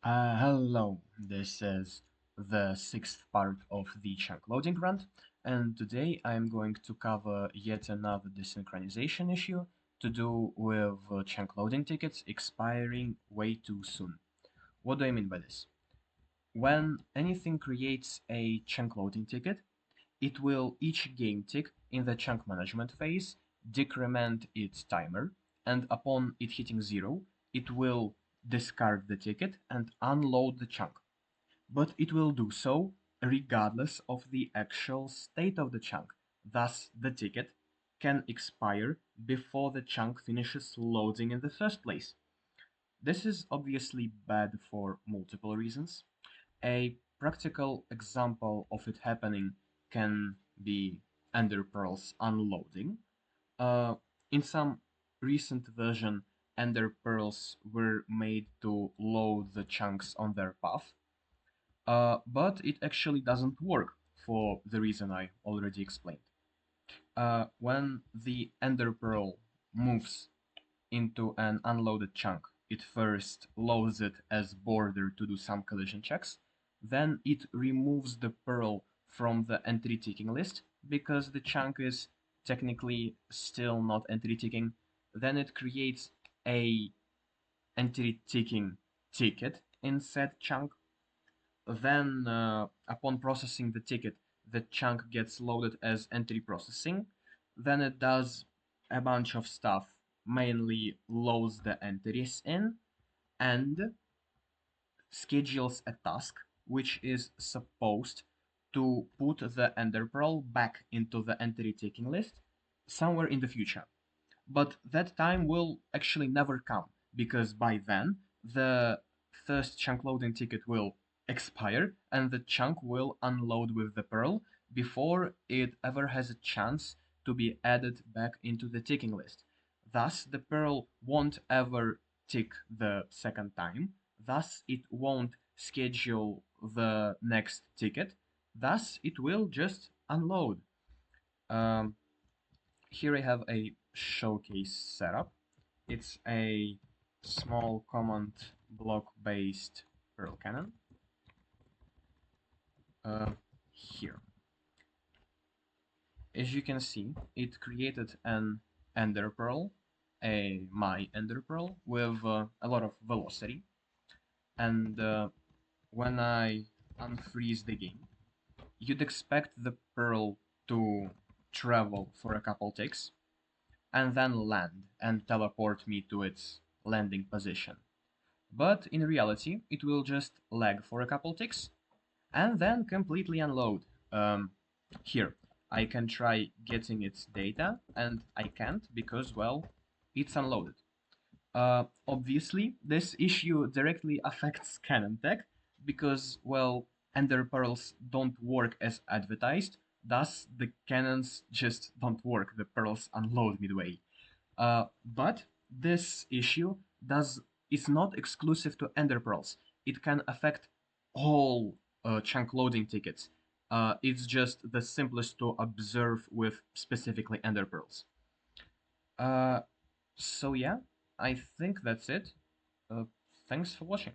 Hello, this is the sixth part of the Chunkloading rant, and today I'm going to cover yet another desynchronization issue to do with Chunkloading tickets expiring way too soon. What do I mean by this? When anything creates a Chunkloading ticket, it will each game tick in the chunk management phase decrement its timer, and upon it hitting 0, it will discard the ticket and unload the chunk. But it will do so regardless of the actual state of the chunk. Thus, the ticket can expire before the chunk finishes loading in the first place. This is obviously bad for multiple reasons. A practical example of it happening can be Ender Pearls unloading. Uh, in some recent version, Ender Pearls were made to load the chunks on their path, but it actually doesn't work for the reason I already explained. When the Ender Pearl moves into an unloaded chunk, it first loads it as border to do some collision checks, then it removes the pearl from the entry ticking list because the chunk is technically still not entry ticking. Then it creates a entry ticking ticket in said chunk. Then, upon processing the ticket, the chunk gets loaded as entry processing. Then it does a bunch of stuff, mainly loads the entries in and schedules a task which is supposed to put the ender pearl back into the entry taking list somewhere in the future. But that time will actually never come because by then the first chunk loading ticket will expire and the chunk will unload with the pearl before it ever has a chance to be added back into the ticking list. Thus, the pearl won't ever tick the second time. Thus, it won't schedule the next ticket. Thus, it will just unload. Um, Here I have a showcase setup. It's a small command block based Perl cannon. Here. As you can see, it created an ender pearl, my ender pearl, with a lot of velocity. And when I unfreeze the game, you'd expect the pearl to travel for a couple ticks, and then land and teleport me to its landing position. But in reality, it will just lag for a couple ticks and then completely unload. Here, I can try getting its data, and I can't because, well, it's unloaded. Obviously, this issue directly affects Canon Tech because, well, Ender Pearls don't work as advertised, thus the cannons just don't work, the pearls unload midway. But this issue does is not exclusive to Ender Pearls. It can affect all chunk loading tickets. It's just the simplest to observe with specifically Ender Pearls. Uh, so yeah, I think that's it. Uh, Thanks for watching.